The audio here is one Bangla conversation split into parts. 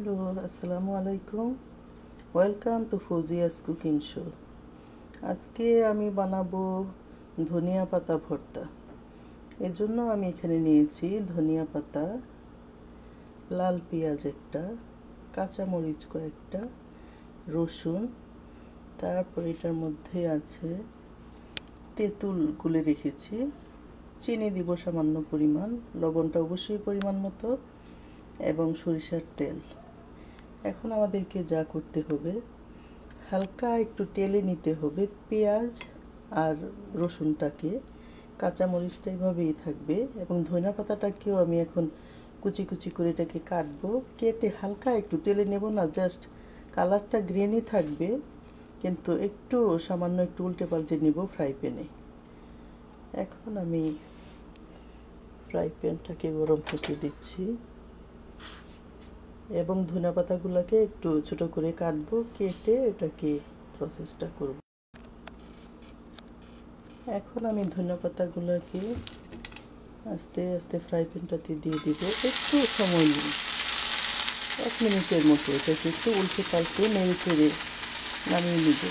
হ্যালো, আসসালামু আলাইকুম। Welcome to Fauzia's cooking show. আজকে আমি বানাবো ধনিয়া পাতা ভর্তা। এর জন্য আমি এখানে নিয়েছি ধনিয়া পাতা, লাল পেঁয়াজ একটা, কাঁচামরিচ কয়েকটা, রসুন, তারপর এটার মধ্যে আছে তেঁতুল গুলে রেখেছি, চিনি দিব সামান্য পরিমাণ, লবণটা অবশ্যই পরিমাণ মতো, এবং সরিষার তেল। এখন আমাদেরকে যা করতে হবে, হালকা একটু তেলে নিতে হবে পেঁয়াজ আর রসুনটাকে, কাঁচামরিচটা এভাবেই থাকবে, এবং ধনিয়া পাতাটাকেও আমি এখন কুচি কুচি করে এটাকে কাটবো। কেটে হালকা একটু তেলে নেব না, জাস্ট কালারটা গ্রিনই থাকবে, কিন্তু একটু সামান্য একটু উল্টে পাল্টে নেব ফ্রাই প্যানে। এখন আমি ফ্রাই প্যানটাকে গরম করতে দিচ্ছি এবং ধনিয়া পাতাগুলোকে একটু ছোট করে কাটবো, কেটে এটাকে প্রসেসটা করব। এখন আমি ধনিয়া পাতাগুলোকে আস্তে আস্তে ফ্রাই প্যানটাতে দিয়ে দিব। একটু সময় নিই, 1 মিনিটের মতো এটাকে একটু উল্টে পাল্টে নেড়ে চেড়ে নামিয়ে নিব।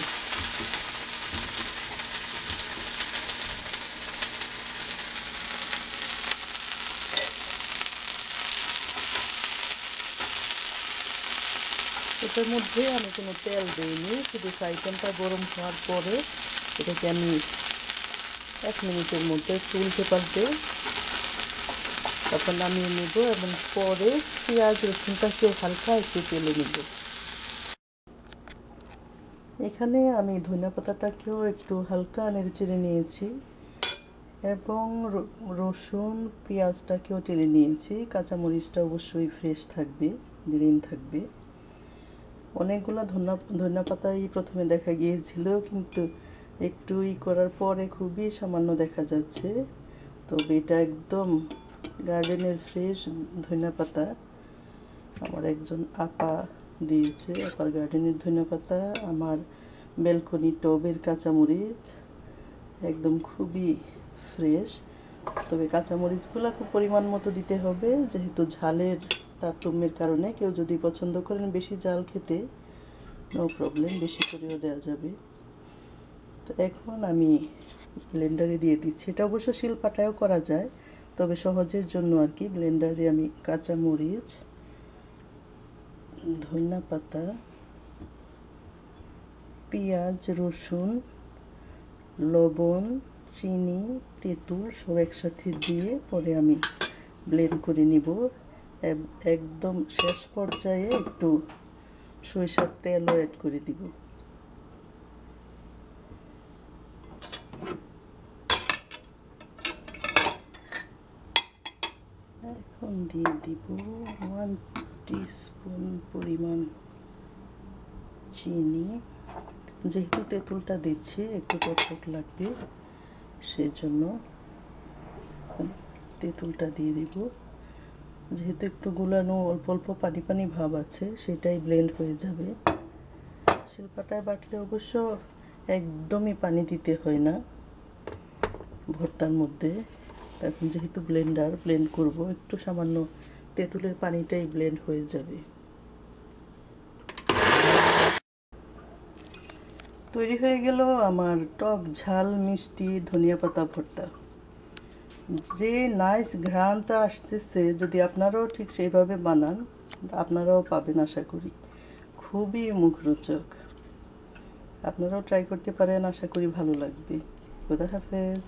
এটার মধ্যে আমি কোনো তেল দিইনি, শুধু ফ্রাই প্যানটা গরম হওয়ার পরে এটাকে আমি 1 মিনিটের মধ্যে একটু উল্টে পাল্টে তারপর নামিয়ে নেব, এবং পরে পেঁয়াজ রসুনটাকেও হালকা একটু তেলে নেব। এখানে আমি ধনিয়া পাতাটাকেও একটু হালকা নেড়েচেড়ে নিয়েছি, এবং রসুন পেঁয়াজটাকেও টেলে নিয়েছি। কাঁচামরিচটা অবশ্যই ফ্রেশ থাকবে, গ্রিন থাকবে। অনেকগুলো ধনিয়া পাতাই প্রথমে দেখা গিয়েছিল, কিন্তু একটু করার পরে খুবই সামান্য দেখা যাচ্ছে। তবে এটা একদম গার্ডেনের ফ্রেশ ধনিয়া পাতা, আমার একজন আপা দিয়েছে। আপার গার্ডেনের ধনিয়া পাতা, আমার ব্যালকনি টবের কাঁচামরিচ, একদম খুবই ফ্রেশ। তবে কাঁচামরিচগুলো খুব পরিমাণ মতো দিতে হবে, যেহেতু ঝালের তারতম্যের কারণে কেউ যদি পছন্দ করেন বেশি ঝাল খেতে, নো প্রবলেম, বেশি করেও দেওয়া যাবে। তো এখন আমি ব্লেন্ডারে দিয়ে দিচ্ছি। এটা অবশ্য শিলপাটায়ও করা যায়, তবে সহজের জন্য আর কি ব্লেন্ডারে আমি কাঁচামরিচ, ধনিয়া পাতা, পেঁয়াজ, রসুন, লবণ, চিনি, তেঁতুল সব একসাথে দিয়ে পরে আমি ব্লেন্ড করে নিব। একদম শেষ পর্যায়ে একটু সরিষার তেলও অ্যাড করে দিব। এখন দিয়ে দিব 1 টিস্পুন পরিমাণ চিনি। যেহেতু তেঁতুলটা দিচ্ছি একটু টকটক লাগবে, সেজন্য তেঁতুলটা দিয়ে দিব। যেহেতু একটু গুলানো, অল্প অল্প পানি পানি ভাব আছে, সেটাই ব্লেন্ড হয়ে যাবে। শিলপাটায় বাটলে অবশ্য একদমই পানি দিতে হয় না ভর্তার মধ্যে। এখন যেহেতু ব্লেন্ড করব, একটু সামান্য তেঁতুলের পানিটাই ব্লেন্ড হয়ে যাবে। তৈরি হয়ে গেল আমার টক ঝাল মিষ্টি ধনিয়া পাতা ভর্তা। যে নাইস ঘ্রাণটা আসতেছে, যদি আপনারাও ঠিক সেইভাবে বানান আপনারাও পাবেন আশা করি। খুবই মুখরোচক, আপনারাও ট্রাই করতে পারেন, আশা করি ভালো লাগবে। খোদা হাফেজ।